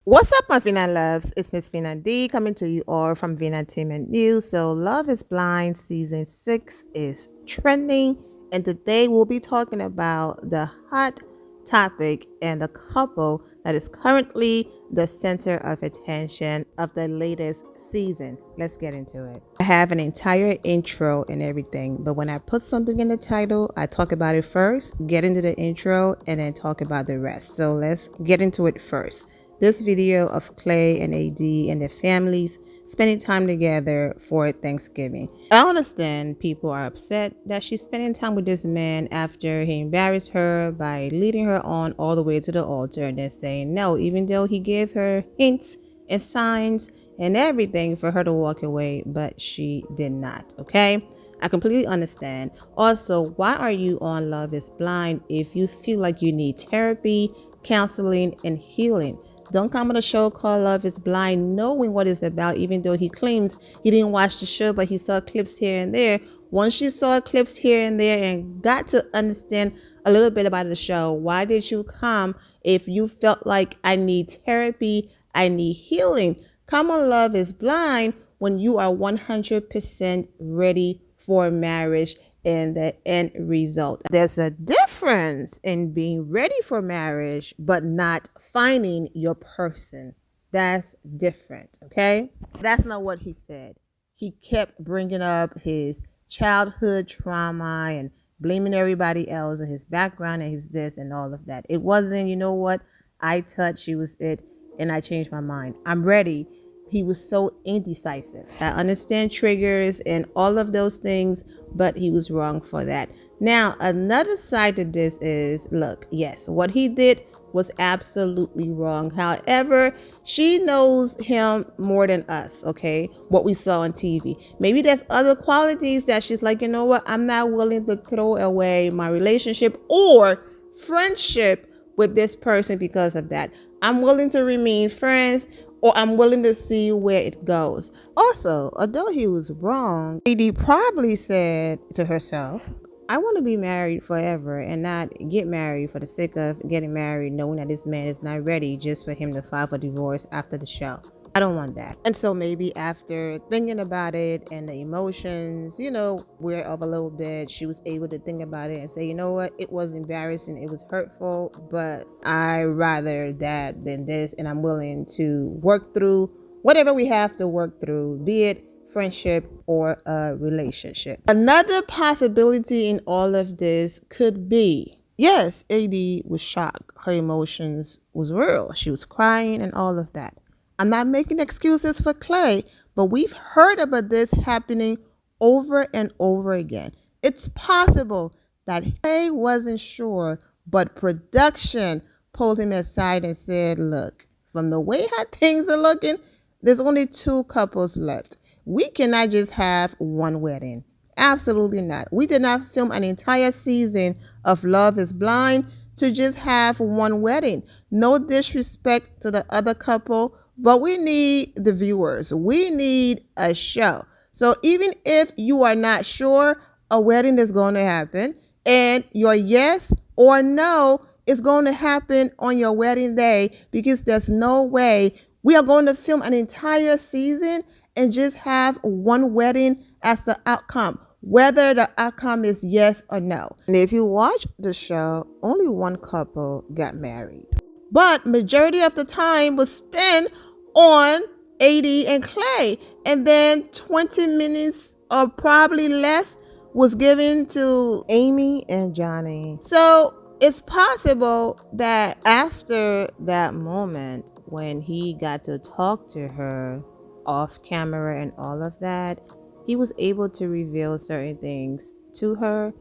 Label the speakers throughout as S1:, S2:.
S1: What's up, my Vina loves? It's Miss Vina D coming to you all from Vina Entertainment News. So, Love is Blind season 6 is trending, and today we'll be talking about the hot topic and the couple that is currently the center of attention of the latest season. Let's get into it. I have an entire intro and everything, but when I put something in the title, I talk about it first, get into the intro, and then talk about the rest. So, let's get into it first. This video of Clay and AD and their families spending time together for Thanksgiving. I understand people are upset that she's spending time with this man after he embarrassed her by leading her on all the way to the altar, and they're saying no, even though he gave her hints and signs and everything for her to walk away, but she did not. Okay, I completely understand. Also, why are you on Love is Blind if you feel like you need therapy, counseling, and healing? Don't come on a show called Love is Blind knowing what it's about, even though he claims he didn't watch the show, but he saw clips here and there. Once you saw clips here and there and got to understand a little bit about the show, why did you come if you felt like I need therapy, I need healing? Come on Love is Blind when you are 100% ready for marriage and the end result. There's a difference in being ready for marriage but not finding your person. That's different, okay? That's not what he said. He kept bringing up his childhood trauma and blaming everybody else and his background and his this and all of that. It wasn't, you know what, I touched, she was it, and I changed my mind. I'm ready. He was so indecisive. I understand triggers and all of those things, but he was wrong for that. Now, another side to this is, look, yes, what he did was absolutely wrong. However, she knows him more than us, okay? What we saw on TV. Maybe there's other qualities that she's like, you know what, I'm not willing to throw away my relationship or friendship with this person because of that. I'm willing to remain friends, or I'm willing to see where it goes. Also, although he was wrong, AD probably said to herself, I want to be married forever and not get married for the sake of getting married, knowing that this man is not ready just for him to file for divorce after the show. I don't want that. And so maybe after thinking about it and the emotions, wear off a little bit, she was able to think about it and say, you know what, it was embarrassing, it was hurtful, but I rather that than this, and I'm willing to work through whatever we have to work through, be it friendship or a relationship. Another possibility in all of this could be, yes, AD was shocked. Her emotions was real. She was crying and all of that. I'm not making excuses for Clay, but we've heard about this happening over and over again. It's possible that Clay wasn't sure, but production pulled him aside and said, look, from the way how things are looking, there's only 2 couples left. We cannot just have one wedding. Absolutely not. We did not film an entire season of Love is Blind to just have one wedding. No disrespect to the other couple, but we need the viewers. We need a show. So even if you are not sure a wedding is going to happen and your yes or no is going to happen on your wedding day, because there's no way we are going to film an entire season and just have one wedding as the outcome, whether the outcome is yes or no. And if you watch the show, only one couple got married, but majority of the time was spent on AD and Clay, and then 20 minutes or probably less was given to Amy and Johnny. So it's possible that after that moment when he got to talk to her off camera and all of that, he was able to reveal certain things to her,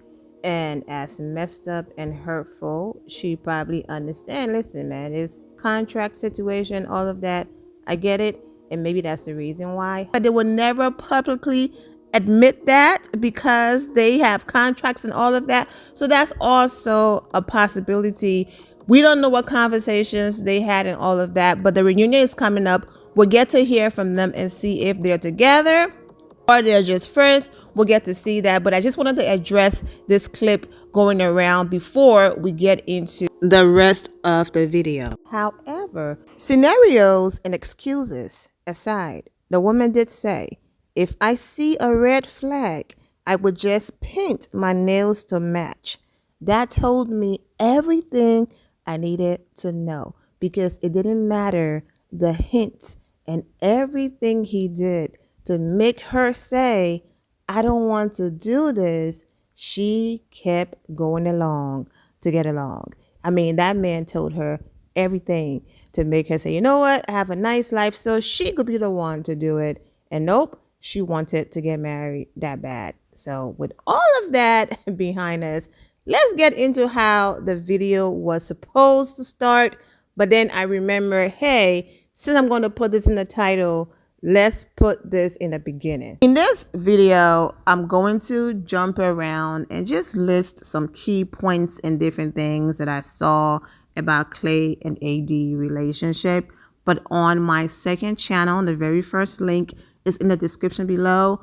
S1: and as messed up and hurtful, she probably understand, listen man, it's contract situation, all of that, I get it, and maybe that's the reason why. But they would never publicly admit that because they have contracts and all of that. So that's also a possibility. We don't know what conversations they had and all of that, but the reunion is coming up. We'll get to hear from them and see if they're together or they're just friends. We'll get to see that, but I just wanted to address this clip going around before we get into the rest of the video. However, over. Scenarios and excuses aside, the woman did say, if I see a red flag, I would just paint my nails to match. That told me everything I needed to know because it didn't matter the hints and everything he did to make her say, I don't want to do this. She kept going along to get along. I mean, that man told her everything to make her say, you know what, I have a nice life, so she could be the one to do it. And nope, she wanted to get married that bad. So, with all of that behind us, let's get into how the video was supposed to start. But then I remember, hey, since I'm going to put this in the title, let's put this in the beginning. In this video, I'm going to jump around and just list some key points and different things that I saw about Clay and AD relationship. But on my second channel, the very first link is in the description below.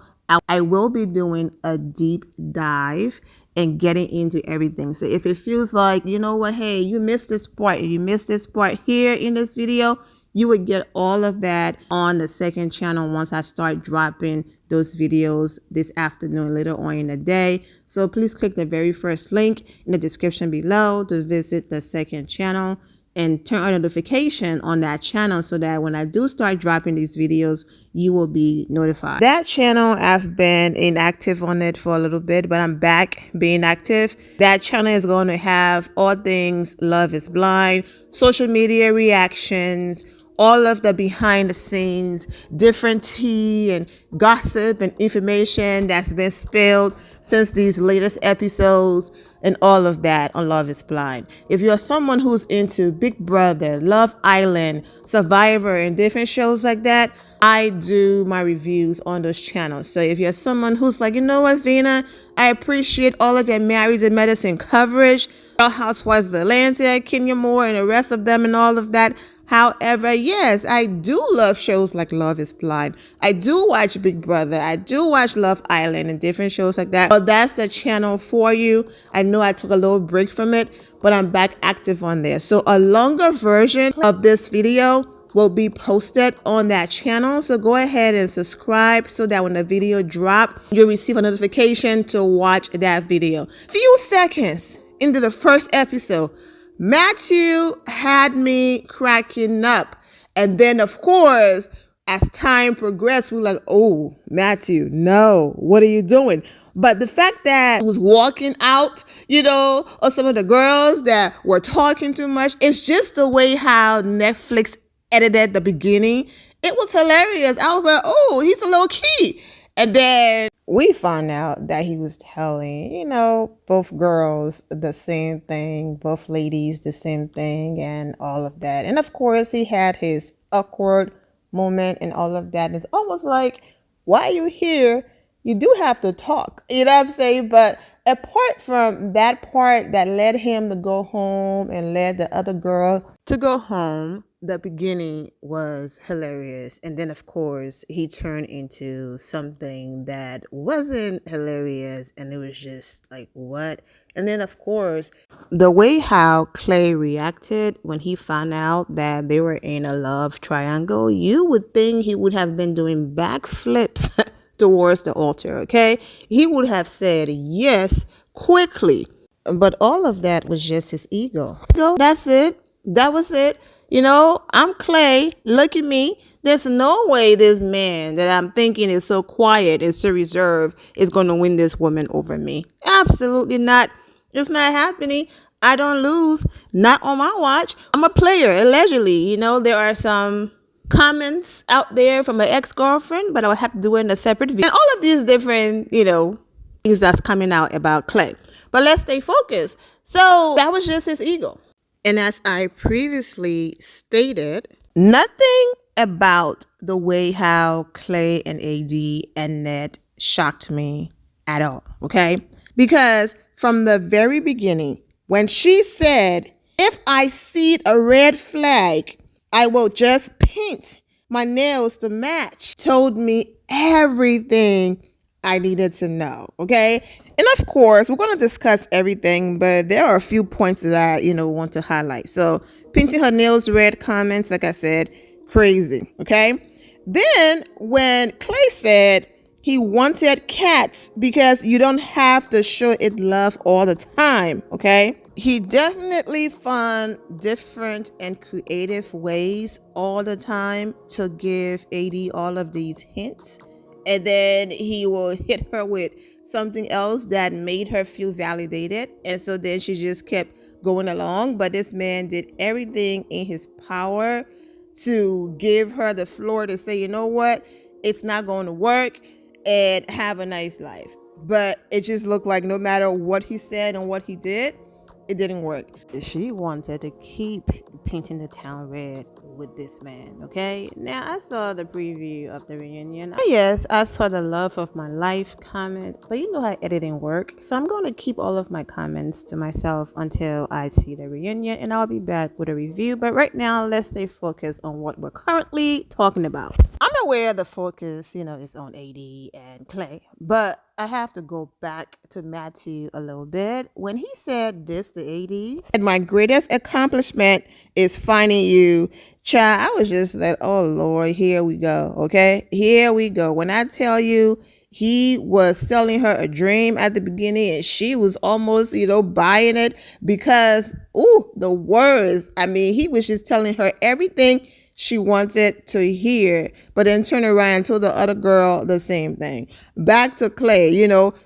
S1: I will be doing a deep dive and getting into everything. So if it feels like, you know what, hey, you missed this part, you missed this part here in this video, you would get all of that on the second channel once I start dropping those videos this afternoon, later on in the day. So please click the very first link in the description below to visit the second channel and turn on notification on that channel so that when I do start dropping these videos, you will be notified. That channel, I've been inactive on it for a little bit, but I'm back being active. That channel is going to have all things Love is Blind, social media reactions, all of the behind the scenes, different tea and gossip and information that's been spilled since these latest episodes and all of that on Love is Blind. If you're someone who's into Big Brother, Love Island, Survivor, and different shows like that, I do my reviews on those channels. So if you're someone who's like, you know what, Vina, I appreciate all of your Married to Medicine coverage, Real Housewives of Atlanta, Kenya Moore, and the rest of them and all of that. However, yes, I do love shows like Love is Blind. I do watch Big Brother. I do watch Love Island and different shows like that. But that's the channel for you. I know I took a little break from it, but I'm back active on there. So a longer version of this video will be posted on that channel. So go ahead and subscribe so that when the video drop, you'll receive a notification to watch that video. Few seconds into the first episode, Matthew had me cracking up. And then, of course, as time progressed, we were like, oh, Matthew, no, what are you doing? But the fact that he was walking out, you know, or some of the girls that were talking too much, it's just the way how Netflix edited the beginning. It was hilarious. I was like, oh, he's a little key. And then we found out that he was telling, you know, both girls the same thing, both ladies the same thing, and all of that. And of course, he had his awkward moment and all of that. And it's almost like, why are you here? You do have to talk, you know what I'm saying? But apart from that part that led him to go home and led the other girl to go home, the beginning was hilarious. And then, of course, he turned into something that wasn't hilarious. And it was just like, what? And then, of course, the way how Clay reacted when he found out that they were in a love triangle, you would think he would have been doing backflips towards the altar, okay? He would have said yes quickly. But all of that was just his ego. That's it. That was it. You know, I'm Clay. Look at me. There's no way this man that I'm thinking is so quiet and so reserved is going to win this woman over me. Absolutely not. It's not happening. I don't lose. Not on my watch. I'm a player, allegedly. You know, there are some comments out there from an ex-girlfriend, but I'll have to do it in a separate video. And all of these different, you know, things that's coming out about Clay. But let's stay focused. So that was just his ego. And as I previously stated, nothing about the way how Clay and AD ended shocked me at all, okay? Because from the very beginning, when she said, if I see a red flag, I will just paint my nails to match, told me everything I needed to know, okay? And of course, we're going to discuss everything, but there are a few points that I, want to highlight. So painting her nails red comments, like I said, crazy. Okay. Then when Clay said he wanted cats because you don't have to show it love all the time. Okay. He definitely found different and creative ways all the time to give AD all of these hints. And then he will hit her with something else that made her feel validated. And so then she just kept going along. But this man did everything in his power to give her the floor to say, you know what, it's not going to work, and have a nice life. But it just looked like no matter what he said and what he did, it didn't work.
S2: She wanted to keep painting the town red with this man, okay? Now, I saw the preview of the reunion. Yes, I saw the love of my life comment, but you know how editing works. So I'm going to keep all of my comments to myself until I see the reunion, and I'll be back with a review. But right now, let's stay focused on what we're currently talking about. I'm aware the focus, is on AD and Clay, but I have to go back to Matthew a little bit. When he said this to AD,
S1: and my greatest accomplishment is finding you, child, I was just like, oh Lord, here we go. Okay, here we go. When I tell you, he was selling her a dream at the beginning and she was almost, buying it because, the words. I mean, he was just telling her everything she wanted to hear, but then turn around and told the other girl the same thing. Back to Clay,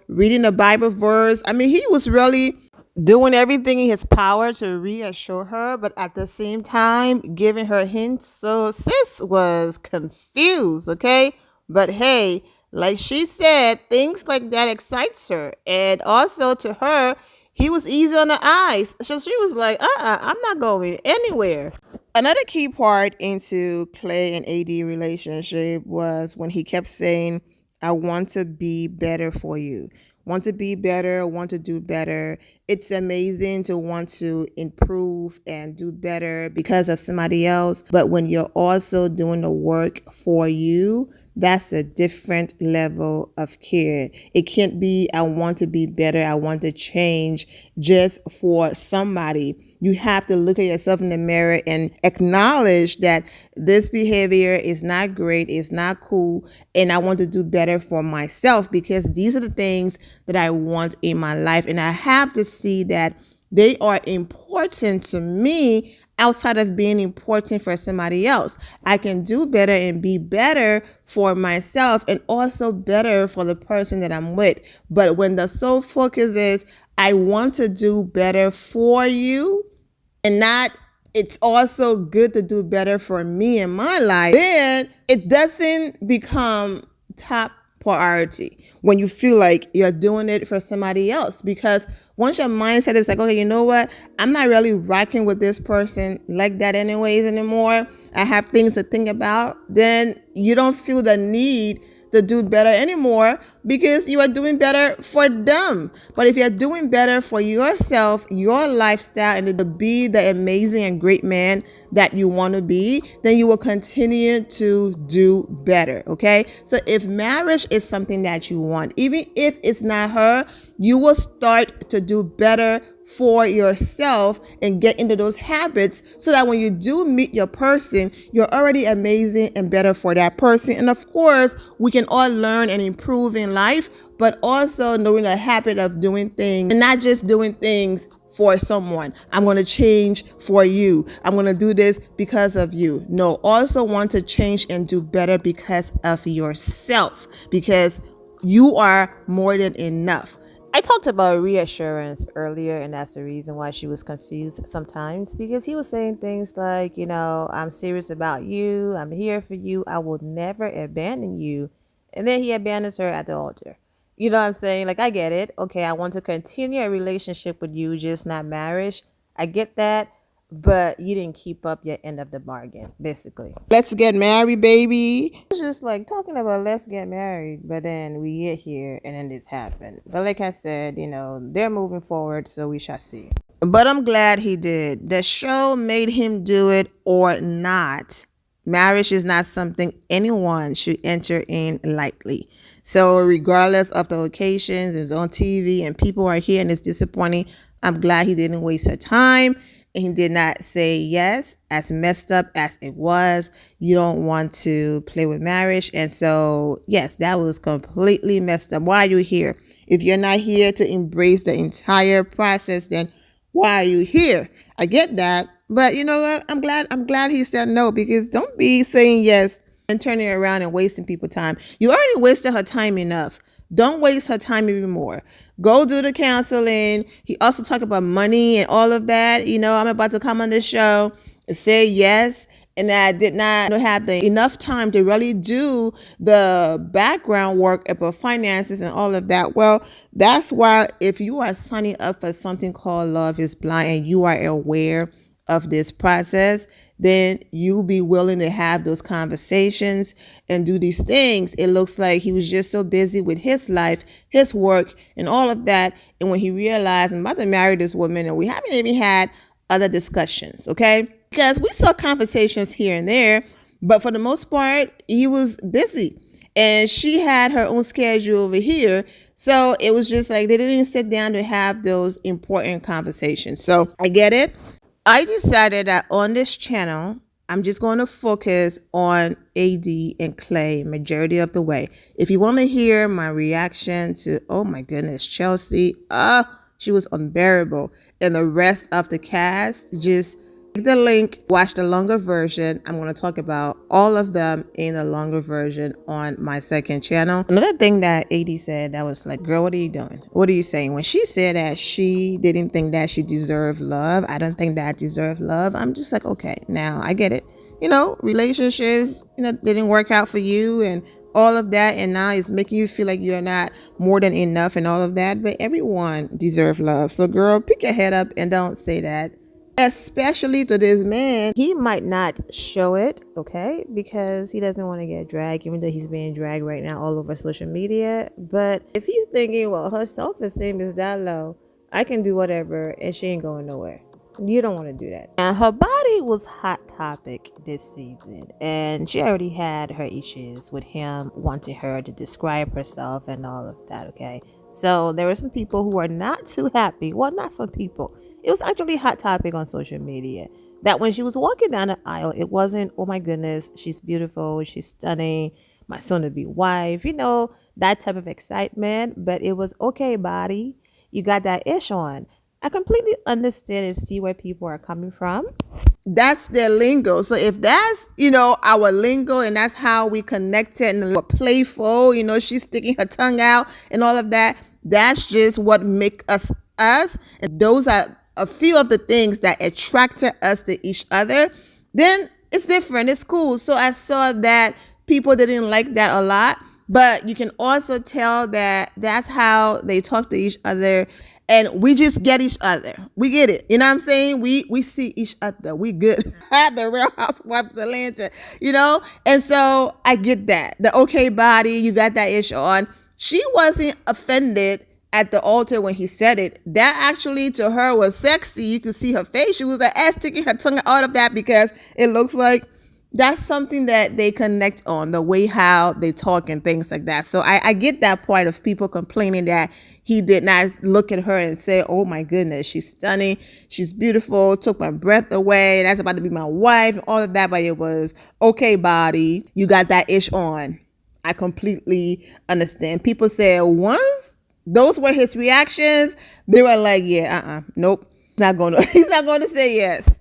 S1: reading the Bible verse. I mean, he was really doing everything in his power to reassure her, but at the same time, giving her hints. So sis was confused, okay? But hey, like she said, things like that excites her. And also to her, he was easy on the eyes. So she was like, I'm not going anywhere. Another key part into Clay and AD relationship was when he kept saying, I want to be better for you. Want to be better, want to do better. It's amazing to want to improve and do better because of somebody else. But when you're also doing the work for you, that's a different level of care. It can't be, I want to be better, I want to change just for somebody. You have to look at yourself in the mirror and acknowledge that this behavior is not great, it's not cool, and I want to do better for myself because these are the things that I want in my life. And I have to see that they are important to me outside of being important for somebody else. I can do better and be better for myself and also better for the person that I'm with. But when the sole focus is, I want to do better for you, and not, it's also good to do better for me in my life, then it doesn't become top priority when you feel like you're doing it for somebody else. Because once your mindset is like, okay, you know what, I'm not really rocking with this person like that anyways anymore, I have things to think about, then you don't feel the need to do better anymore because you are doing better for them. But if you're doing better for yourself, your lifestyle, and to be the amazing and great man that you want to be, then you will continue to do better. Okay. So if marriage is something that you want, even if it's not her, you will start to do better for yourself and get into those habits so that when you do meet your person, you're already amazing and better for that person. And of course, we can all learn and improve in life, but also knowing the habit of doing things and not just doing things for someone. I'm going to change for you. I'm going to do this because of you. No, also want to change and do better because of yourself, because you are more than enough.
S2: I talked about reassurance earlier, and that's the reason why she was confused sometimes, because he was saying things like, I'm serious about you, I'm here for you, I will never abandon you. And then he abandons her at the altar. You know what I'm saying? Like, I get it. Okay, I want to continue a relationship with you, just not marriage. I get that. But you didn't keep up your end of the bargain, basically.
S1: Let's get married, baby.
S2: It's just like talking about let's get married, but then we get here and then this happened. But like I said, they're moving forward, so we shall see.
S1: But I'm glad he did. The show made him do it or not. Marriage is not something anyone should enter in lightly. So regardless of the occasions, it's on TV and people are here and it's disappointing, I'm glad he didn't waste her time. and he did not say yes. As messed up as it was, you don't want to play with marriage. And so, yes, that was completely messed up. Why are you here? If you're not here to embrace the entire process, then why are you here? I get that. But you know what? I'm glad he said no, because don't be saying yes and turning around and wasting people time. You already wasted her time enough. Don't waste her time even more. Go do the counseling. He also talked about money and all of that. I'm about to come on this show and say yes, and I did not have enough time to really do the background work about finances and all of that. Well, that's why if you are signing up for something called Love is Blind and you are aware of this process, then you'll be willing to have those conversations and do these things. It looks like he was just so busy with his life, his work, and all of that. And when he realized, I'm about to marry this woman, and we haven't even had other discussions, okay? Because we saw conversations here and there, but for the most part, he was busy. And she had her own schedule over here. So it was just like they didn't sit down to have those important conversations. So I get it. I decided that on this channel, I'm just going to focus on AD and Clay majority of the way. If you want to hear my reaction to, oh my goodness, Chelsea, she was unbearable. And the rest of the cast, just click the link, watch the longer version. I'm going to talk about all of them in the longer version on my second channel. Another thing that AD said that was like, girl, what are you doing? What are you saying? When she said that she didn't think that she deserved love, I don't think that I deserve love. I'm just like, okay, now I get it. Relationships, they didn't work out for you and all of that, and now it's making you feel like you're not more than enough and all of that, but everyone deserves love. So girl, pick your head up and don't say that, especially to this man. He might not show it, okay, because he doesn't want to get dragged, even though he's being dragged right now all over social media. But if he's thinking, well, her self-esteem is that low, I can do whatever and she ain't going nowhere, you don't want to do that. And her body was hot topic this season, and she already had her issues with him wanting her to describe herself and all of that, okay? So there were some people who were not too happy. Well, not some people. It was actually a hot topic on social media that when she was walking down the aisle, it wasn't, oh my goodness, she's beautiful, she's stunning, my soon-to-be wife, that type of excitement. But it was, okay, body, you got that ish on. I completely understand and see where people are coming from. That's their lingo. So if that's, our lingo, and that's how we connected and we're playful, she's sticking her tongue out and all of that, that's just what make us us. And those are a few of the things that attracted us to each other. Then it's different. It's cool. So I saw that people didn't like that a lot, but you can also tell that that's how they talk to each other. And we just get each other. We get it. You know what I'm saying? We see each other. We good. The Real Housewives of Atlanta, And so I get that. The okay body, you got that ish on. She wasn't offended at the altar when he said it. That actually to her was sexy. You could see her face. She was like sticking her tongue out of that, because it looks like that's something that they connect on, the way how they talk and things like that. So I get that part of people complaining that he did not look at her and say, oh my goodness, she's stunning, she's beautiful, took my breath away, that's about to be my wife, and all of that. But it was, okay, body, you got that ish on. I completely understand. People said once those were his reactions, they were like, yeah, nope, he's not going to say yes.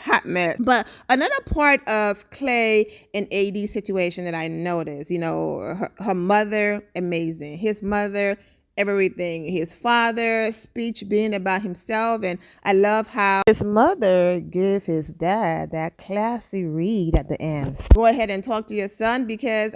S1: Hot mess. But another part of Clay and AD situation that I noticed, her mother, amazing. His mother, everything. His father, speech being about himself. And I love how his mother gave his dad that classy read at the end. Go ahead and talk to your son, because,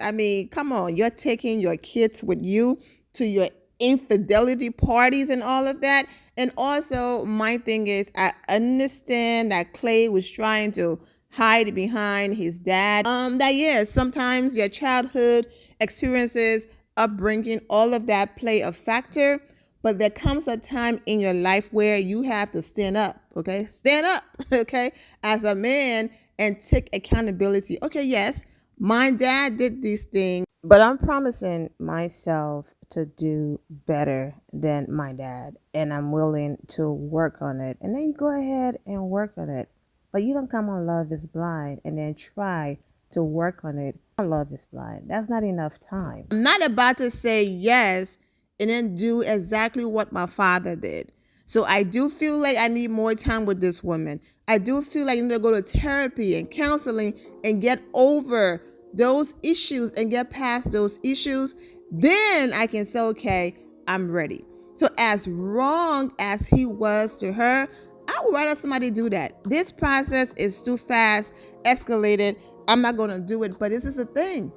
S1: come on, you're taking your kids with you to your infidelity parties and all of that. And also, my thing is, I understand that Clay was trying to hide behind his dad. That yes, sometimes your childhood experiences, upbringing, all of that play a factor. But there comes a time in your life where you have to stand up, okay? Stand up, okay? As a man, and take accountability. Okay, yes, my dad did these things.
S2: But I'm promising myself to do better than my dad, and I'm willing to work on it. And then you go ahead and work on it. But you don't come on Love is Blind and then try to work on it on Love is Blind. That's not enough time. I'm not about to say yes and then do exactly what my father did. So I do feel like I need more time with this woman. I do feel like I need to go to therapy and counseling and get over those issues and get past those issues. Then I can say, okay, I'm ready. So as wrong as he was to her, I would rather somebody do that. This process is too fast, escalated. I'm not going to do it. But this is the thing.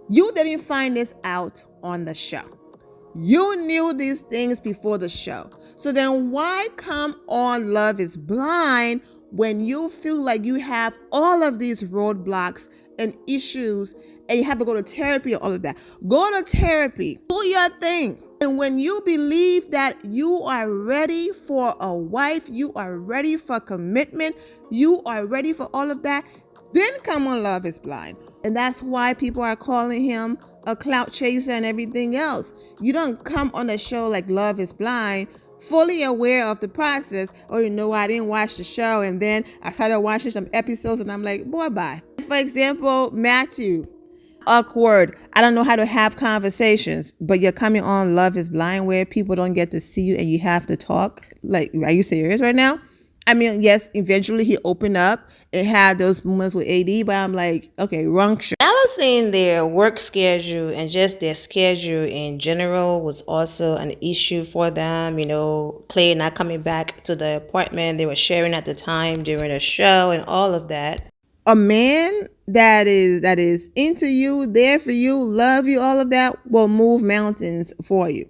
S2: You didn't find this out on the show. You knew these things before the show. So then why come on Love is Blind when you feel like you have all of these roadblocks and issues and you have to go to therapy and all of that? Go to therapy. Do your thing. And when you believe that you are ready for a wife, you are ready for commitment, you are ready for all of that, then come on Love is Blind. And that's why people are calling him a clout chaser and everything else. You don't come on a show like Love is Blind fully aware of the process. Oh, you know, I didn't watch the show, and then I started watching some episodes and I'm like, boy, bye. For example, Matthew, awkward. I don't know how to have conversations, but you're coming on Love is Blind where people don't get to see you and you have to talk. Like, are you serious right now? I mean, yes, eventually he opened up and had those moments with AD, but I'm like, okay, wrong show. Balancing their work schedule and just their schedule in general was also an issue for them. You know, Clay not coming back to the apartment they were sharing at the time during the show and all of that. A man that is into you, there for you, love you, all of that will move mountains for you.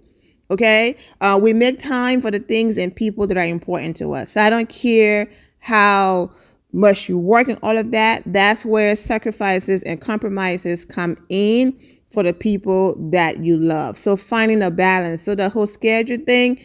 S2: Okay, we make time for the things and people that are important to us. So I don't care how much you work and all of that. That's where sacrifices and compromises come in for the people that you love. So finding a balance. So the whole schedule thing,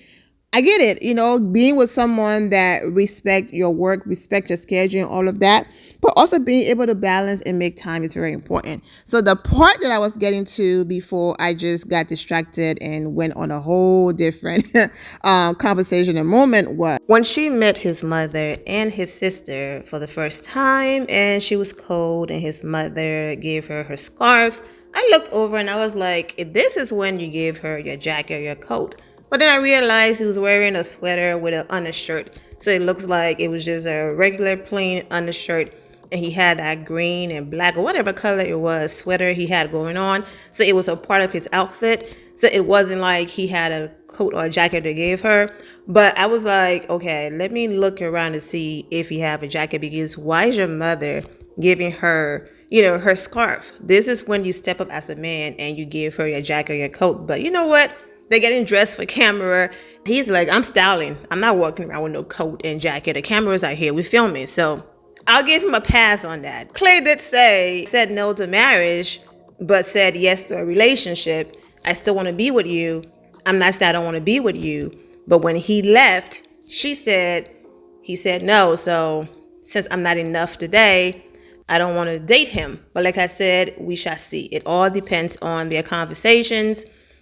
S2: I get it, you know, being with someone that respect your work, respect your schedule and all of that, but also being able to balance and make time is very important. So the part that I was getting to before I just got distracted and went on a whole different conversation and moment was when she met his mother and his sister for the first time, and she was cold and his mother gave her her scarf. I looked over and I was like, this is when you gave her your jacket or your coat. But then I realized he was wearing a sweater with an undershirt. So it looks like it was just a regular plain undershirt. And he had that green and black or whatever color it was sweater he had going on. So it was a part of his outfit. So it wasn't like he had a coat or a jacket they gave her. But I was like, okay, let me look around to see if he have a jacket, because why is your mother giving her, you know, her scarf? This is when you step up as a man and you give her your jacket or your coat. But you know what? They're getting dressed for camera. He's like, I'm styling. I'm not walking around with no coat and jacket. The cameras are here. We're filming. So I'll give him a pass on that. Clay did say, said no to marriage, but said yes to a relationship. I still want to be with you. I'm not saying I don't want to be with you. But when he left, he said no. So since I'm not enough today, I don't want to date him. But like I said, we shall see. It all depends on their conversations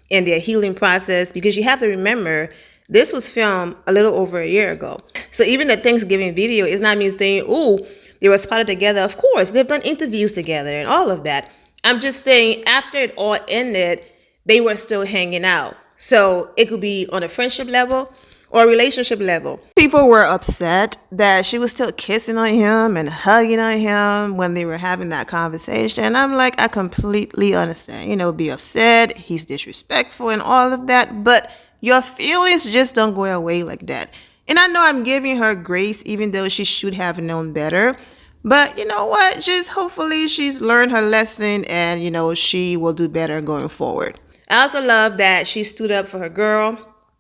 S2: and their healing process, because you have to remember this was filmed a little over a year ago. So even the Thanksgiving video is not me saying, ooh, they were spotted together. Of course, they've done interviews together and all of that. I'm just saying after it all ended, they were still hanging out. So it could be on a friendship level or a relationship level. People were upset that she was still kissing on him and hugging on him when they were having that conversation. I'm like, I completely understand. You know, be upset, he's disrespectful and all of that, but your feelings just don't go away like that. And I know I'm giving her grace, even though she should have known better. But you know what? Just hopefully she's learned her lesson and, you know, she will do better going forward. I also love that she stood up for her girl,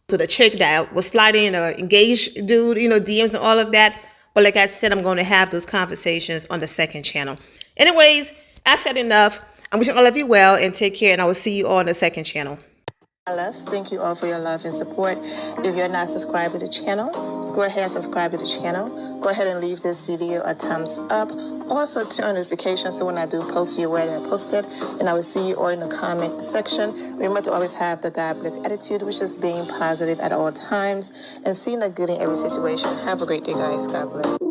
S2: to the chick that was sliding a engaged dude, you know, DMs and all of that. But like I said, I'm going to have those conversations on the second channel. Anyways, I've said enough. I'm wishing all of you well and take care, and I will see you all on the second channel.
S1: My loves, thank you all for your love and support. If you're not subscribed to the channel, go ahead and subscribe to the channel. Go ahead and leave this video a thumbs up. Also, turn on notifications so when I do post, you're aware that I posted. And I will see you all in the comment section. Remember to always have the God bless attitude, which is being positive at all times and seeing the good in every situation. Have a great day, guys. God bless.